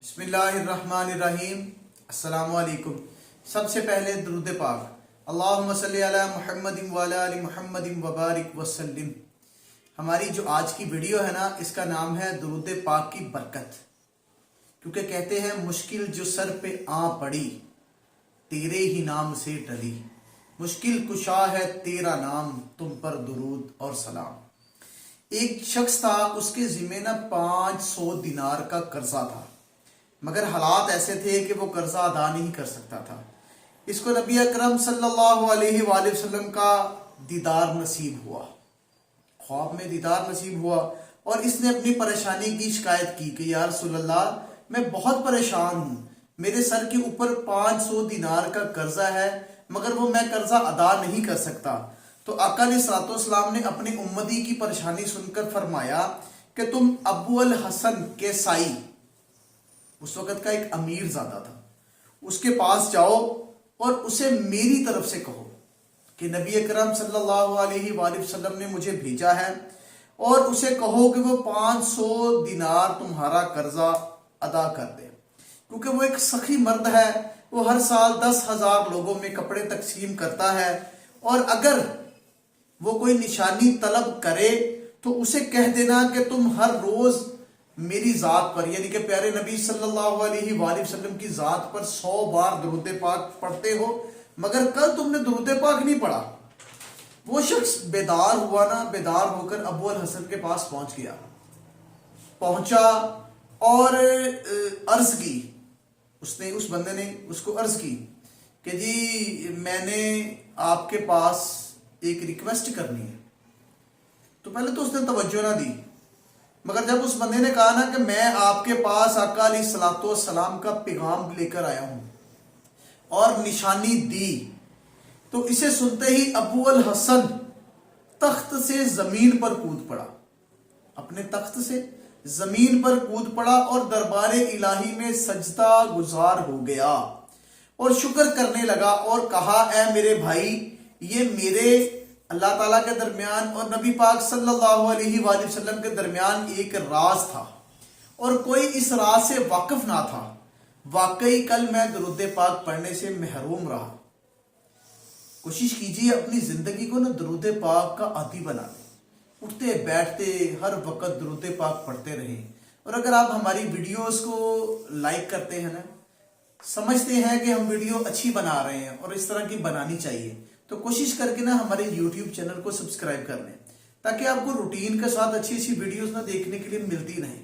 بسم اللہ الرحمن الرحیم۔ السلام علیکم۔ سب سے پہلے درود پاک، اللہم صلی علی محمد وعلی آل محمد وبارک وسلم۔ ہماری جو آج کی ویڈیو ہے نا، اس کا نام ہے درود پاک کی برکت، کیونکہ کہتے ہیں مشکل جو سر پہ آ پڑی تیرے ہی نام سے ٹلی، مشکل کشا ہے تیرا نام، تم پر درود اور سلام۔ ایک شخص تھا، اس کے ذمہ نا 500 دینار کا قرضہ تھا، مگر حالات ایسے تھے کہ وہ قرضہ ادا نہیں کر سکتا تھا۔ اس کو نبی اکرم صلی اللہ علیہ وآلہ وسلم کا دیدار نصیب ہوا، خواب میں دیدار نصیب ہوا، اور اس نے اپنی پریشانی کی شکایت کی کہ یا رسول اللہ، میں بہت پریشان ہوں، میرے سر کے اوپر 500 دینار کا قرضہ ہے، مگر وہ میں قرضہ ادا نہیں کر سکتا۔ تو آقا علیہ الصلوۃ والسلام نے اپنے امتی کی پریشانی سن کر فرمایا کہ تم ابو الحسن کے سائی، اس وقت کا ایک امیر زادہ تھا، اس کے پاس جاؤ اور اسے میری طرف سے کہو کہ نبی اکرم صلی اللہ علیہ وآلہ وسلم نے مجھے بھیجا ہے، اور اسے کہو کہ وہ 500 دینار تمہارا قرضہ ادا کر دے، کیونکہ وہ ایک سخی مرد ہے، وہ ہر سال 10,000 لوگوں میں کپڑے تقسیم کرتا ہے، اور اگر وہ کوئی نشانی طلب کرے تو اسے کہہ دینا کہ تم ہر روز میری ذات پر، یعنی کہ پیارے نبی صلی اللہ علیہ وآلہ وسلم کی ذات پر 100 بار درود پاک پڑھتے ہو، مگر کل تم نے درود پاک نہیں پڑھا۔ وہ شخص بیدار ہوا نا، بیدار ہو کر ابو الحسن کے پاس پہنچ گیا، پہنچا اور عرض کی، اس بندے نے اس کو عرض کی کہ جی میں نے آپ کے پاس ایک ریکویسٹ کرنی ہے۔ تو پہلے تو اس نے توجہ نہ دی، مگر جب اس بندے نے کہا نا کہ میں آپ کے پاس آقا علیہ الصلوۃ والسلام کا پیغام لے کر آیا ہوں، اور نشانی دی، تو اسے سنتے ہی ابو الحسن تخت سے زمین پر کود پڑا، اپنے تخت سے زمین پر کود پڑا اور دربار الہی میں سجدہ گزار ہو گیا، اور شکر کرنے لگا، اور کہا اے میرے بھائی، یہ میرے اللہ تعالیٰ کے درمیان اور نبی پاک صلی اللہ علیہ وآلہ وسلم کے درمیان ایک راز تھا، اور کوئی اس راز سے واقف نہ تھا، واقعی کل میں درود پاک پڑھنے سے محروم رہا۔ کوشش کیجئے اپنی زندگی کو نا درود پاک کا عادی بنا دیں، اٹھتے بیٹھتے ہر وقت درود پاک پڑھتے رہیں، اور اگر آپ ہماری ویڈیوز کو لائک کرتے ہیں نا، سمجھتے ہیں کہ ہم ویڈیو اچھی بنا رہے ہیں اور اس طرح کی بنانی چاہیے، تو کوشش کر کے نا ہمارے یوٹیوب چینل کو سبسکرائب کر لیں، تاکہ آپ کو روٹین کے ساتھ اچھی اچھی ویڈیوز نہ دیکھنے کے لیے ملتی رہیں۔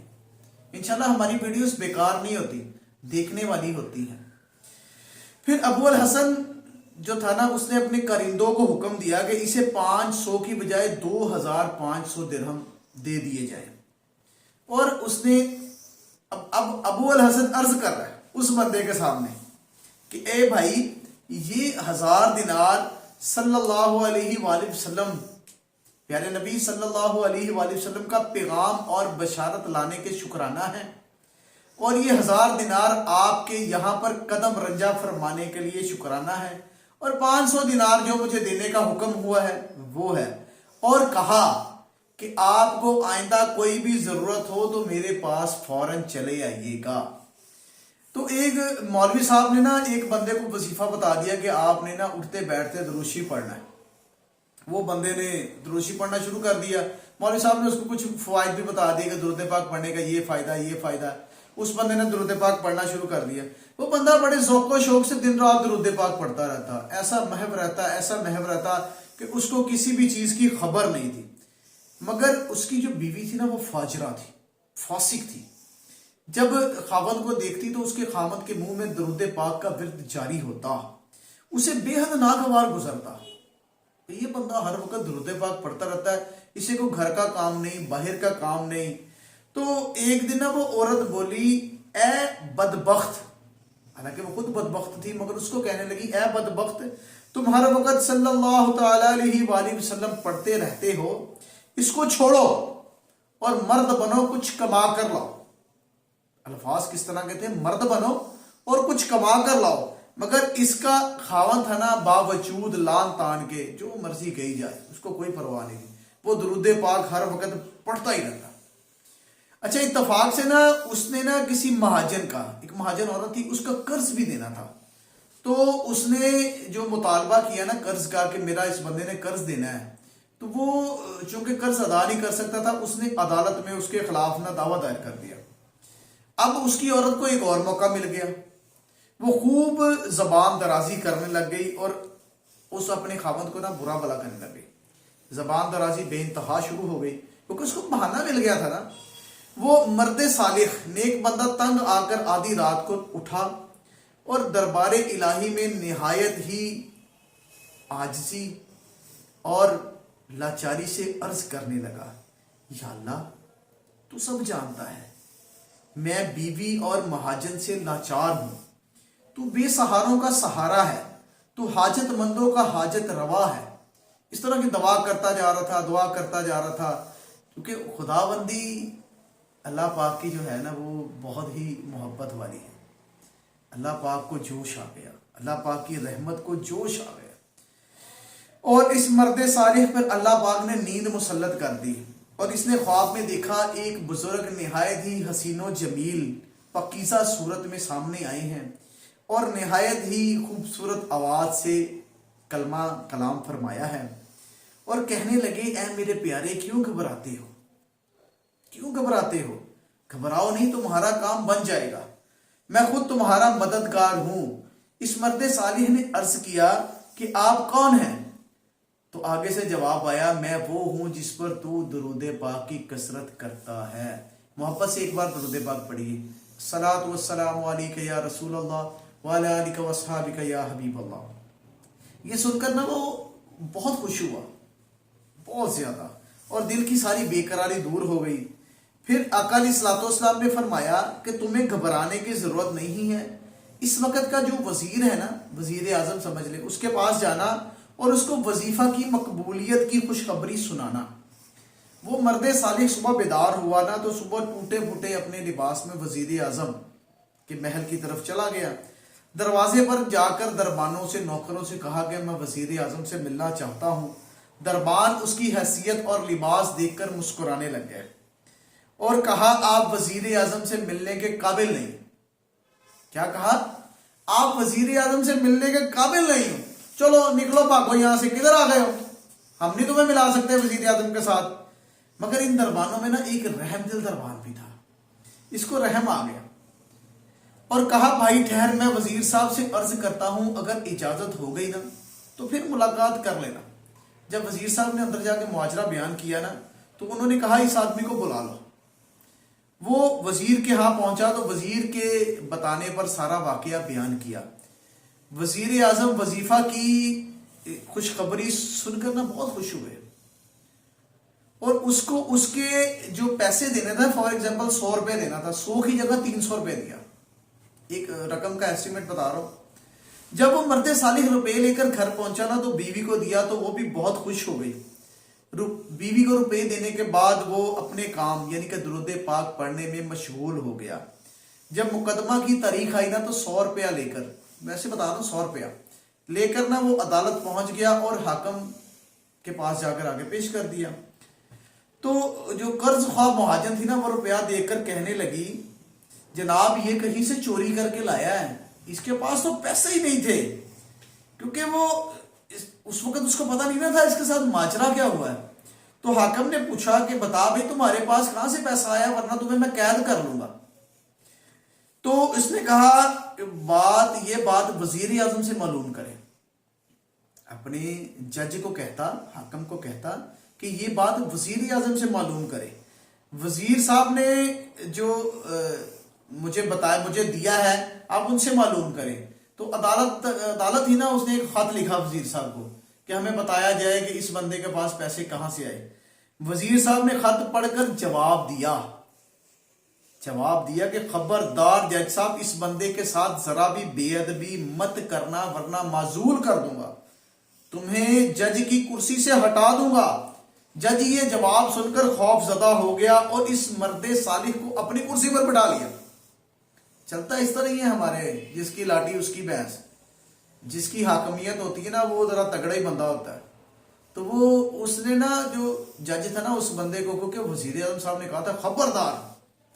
انشاءاللہ ہماری ویڈیوز بیکار نہیں ہوتی، دیکھنے والی ہوتی ہیں۔ پھر ابو الحسن جو تھا نا، اس نے اپنے کارندوں کو حکم دیا کہ اسے 500 کی بجائے 2,500 درہم دے دیے جائیں، اور اس نے اب ابو الحسن عرض کر رہا ہے اس بندے کے سامنے کہ اے بھائی، یہ 1000 دینار صلی اللہ علیہ وآلہ وسلم، پیارے نبی صلی اللہ علیہ وآلہ وسلم کا پیغام اور بشارت لانے کے شکرانہ ہیں، اور یہ 1000 دینار آپ کے یہاں پر قدم رنجہ فرمانے کے لیے شکرانہ ہے، اور 500 دینار جو مجھے دینے کا حکم ہوا ہے وہ ہے، اور کہا کہ آپ کو آئندہ کوئی بھی ضرورت ہو تو میرے پاس فوراً چلے آئیے گا۔ تو ایک مولوی صاحب نے نا ایک بندے کو وظیفہ بتا دیا کہ آپ نے نا اٹھتے بیٹھتے دروشی پڑھنا ہے۔ وہ بندے نے دروشی پڑھنا شروع کر دیا، مولوی صاحب نے اس کو کچھ فوائد بھی بتا دیے کہ درود پاک پڑھنے کا یہ فائدہ یہ فائدہ۔ اس بندے نے درود پاک پڑھنا شروع کر دیا، وہ بندہ بڑے ذوق و شوق سے دن رات درود پاک پڑھتا رہتا، ایسا محو رہتا کہ اس کو کسی بھی چیز کی خبر نہیں تھی، مگر اس کی جو بیوی تھی نا، وہ فاجرہ تھی، فاسق تھی۔ جب خاوند کو دیکھتی تو اس کے خاوند کے منہ میں درود پاک کا ورد جاری ہوتا، اسے بے حد ناگوار گزرتا، یہ بندہ ہر وقت درود پاک پڑھتا رہتا ہے، اسے کو گھر کا کام نہیں، باہر کا کام نہیں۔ تو ایک دن وہ عورت بولی اے بدبخت، حالانکہ وہ خود بدبخت تھی، مگر اس کو کہنے لگی اے بدبخت، تم ہر وقت صلی اللہ تعالی علیہ وآلہ وسلم پڑھتے رہتے ہو، اس کو چھوڑو اور مرد بنو، کچھ کما کر لاؤ۔ الفاظ کس طرح کے تھے، مرد بنو اور کچھ کما کر لاؤ، مگر اس کا خاوند تھا نا، باوجود لان تان کے جو مرضی کہی جائے اس کو کوئی پرواہ نہیں، وہ درود پاک ہر وقت پڑھتا ہی رہتا۔ اچھا اتفاق سے نا اس نے نا کسی مہاجن کا، ایک مہاجن عورت تھی، اس کا قرض بھی دینا تھا. تو اس نے جو مطالبہ کیا نا قرض کا کہ میرا اس بندے نے قرض دینا ہے، تو وہ چونکہ قرض ادا نہیں کر سکتا تھا، اس نے عدالت میں اس کے خلاف نا دعویٰ دائر کر دیا. اب اس کی عورت کو ایک اور موقع مل گیا، وہ خوب زبان درازی کرنے لگ گئی اور اس اپنے خاوند کو نا برا بھلا کرنے لگ گئی. زبان درازی بے انتہا شروع ہو گئی کیونکہ اس کو بہانہ مل گیا تھا نا. وہ مرد صالح نیک بندہ تنگ آ کر آدھی رات کو اٹھا اور دربار الہی میں نہایت ہی عاجزی اور لاچاری سے عرض کرنے لگا، یا اللہ تو سب جانتا ہے میں بیوی اور مہاجن سے لاچار ہوں، تو بے سہاروں کا سہارا ہے، تو حاجت مندوں کا حاجت روا ہے. اس طرح کی دعا کرتا جا رہا تھا کیونکہ خدا بندی اللہ پاک کی جو ہے نا وہ بہت ہی محبت والی ہے. اللہ پاک کو جوش آ گیا، اللہ پاک کی رحمت کو جوش آ گیا اور اس مرد صالح پر اللہ پاک نے نیند مسلط کر دی. اور اس نے خواب میں دیکھا ایک بزرگ نہایت ہی حسین و جمیل پاکیزہ صورت میں سامنے آئے ہیں اور نہایت ہی خوبصورت آواز سے کلمہ کلام فرمایا ہے اور کہنے لگے، اے میرے پیارے کیوں گھبراتے ہو، کیوں گھبراتے ہو؟ گھبراؤ نہیں، تمہارا کام بن جائے گا، میں خود تمہارا مددگار ہوں. اس مرد صالح نے عرض کیا کہ آپ کون ہیں؟ تو آگے سے جواب آیا، میں وہ ہوں جس پر تو درود پاک کی کثرت کرتا ہے. محبت سے ایک بار درود پاک پڑھیے. الصلاۃ والسلام علیک یا رسول اللہ وعلی آلک واصحابک یا حبیب اللہ. یہ سن کر نا وہ بہت خوش ہوا، بہت زیادہ، اور دل کی ساری بے قراری دور ہو گئی. پھر آقا علیہ الصلوۃ والسلام نے فرمایا کہ تمہیں گھبرانے کی ضرورت نہیں ہے. اس وقت کا جو وزیر ہے نا، وزیر اعظم سمجھ لے، اس کے پاس جانا اور اس کو وظیفہ کی مقبولیت کی خوشخبری سنانا. وہ مرد صالح صبح بیدار ہوا نا تو صبح ٹوٹے پھوٹے اپنے لباس میں وزیر اعظم کے محل کی طرف چلا گیا. دروازے پر جا کر دربانوں سے، نوکروں سے کہا کہ میں وزیر اعظم سے ملنا چاہتا ہوں. دربان اس کی حیثیت اور لباس دیکھ کر مسکرانے لگ گئے اور کہا، آپ وزیر اعظم سے ملنے کے قابل نہیں. کیا کہا؟ آپ وزیر اعظم سے ملنے کے قابل نہیں ہو، چلو نکلو بھاگو یہاں سے، کدھر آ گئے ہو؟ ہم نہیں تمہیں ملا سکتے وزیر اعظم کے ساتھ. مگر ان دربانوں میں نا ایک رحم دل دربان بھی تھا، اس کو رحم آ گیا اور کہا، بھائی ٹھہر، میں وزیر صاحب سے عرض کرتا ہوں، اگر اجازت ہو گئی نا تو پھر ملاقات کر لینا. جب وزیر صاحب نے اندر جا کے مواجرہ بیان کیا نا تو انہوں نے کہا، اس آدمی کو بلا لو. وہ وزیر کے ہاں پہنچا تو وزیر کے بتانے پر سارا واقعہ بیان کیا. وزیر اعظم وظیفہ کی خوشخبری سن کر نا بہت خوش ہوئے اور اس کو اس کے جو پیسے دینے تھے، فار ایگزامپل 100 روپے دینا تھا، 100 کی جگہ 300 روپے دیا. ایک رقم کا ایسٹیمیٹ بتا رہا ہوں. جب وہ مرد صالح روپے لے کر گھر پہنچا نا تو بیوی کو دیا تو وہ بھی بہت خوش ہو گئی. بیوی کو روپے دینے کے بعد وہ اپنے کام یعنی کہ درود پاک پڑھنے میں مشغول ہو گیا. جب مقدمہ کی تاریخ آئی نا تو 100 روپیہ لے کر، ویسے بتا رہا ہوں 100 روپیہ لے کر نا وہ عدالت پہنچ گیا اور حاکم کے پاس جا کر آگے پیش کر دیا. تو جو قرض خواہ مہاجن تھی نا وہ روپیہ دیکھ کر کہنے لگی، جناب یہ کہیں سے چوری کر کے لایا ہے، اس کے پاس تو پیسے ہی نہیں تھے. کیونکہ وہ اس وقت اس کو پتہ نہیں نہ تھا اس کے ساتھ ماجرا کیا ہوا ہے. تو حاکم نے پوچھا کہ بتا بھائی تمہارے پاس کہاں سے پیسہ آیا، ورنہ تمہیں میں قید کر لوں گا. تو اس نے کہا کہ یہ بات وزیر اعظم سے معلوم کرے. اپنے جج کو کہتا، حاکم کو کہتا کہ یہ بات وزیر اعظم سے معلوم کرے. وزیر صاحب نے جو مجھے بتایا، مجھے دیا ہے، آپ ان سے معلوم کریں. تو عدالت ہی نا اس نے ایک خط لکھا وزیر صاحب کو کہ ہمیں بتایا جائے کہ اس بندے کے پاس پیسے کہاں سے آئے. وزیر صاحب نے خط پڑھ کر جواب دیا کہ خبردار جج صاحب، اس بندے کے ساتھ ذرا بھی بے ادبی مت کرنا ورنہ معزول کر دوں گا، تمہیں جج کی کرسی سے ہٹا دوں گا. جج یہ جواب سن کر خوف زدہ ہو گیا اور اس مرد صالح کو اپنی کرسی پر بٹھا لیا. چلتا اس طرح ہی ہے ہمارے، جس کی لاٹھی اس کی بھینس. جس کی حاکمیت ہوتی ہے نا وہ ذرا تگڑا ہی بندہ ہوتا ہے. تو وہ اس نے نا جو جج تھا نا اس بندے کو، کیونکہ وزیر اعظم صاحب نے کہا تھا خبردار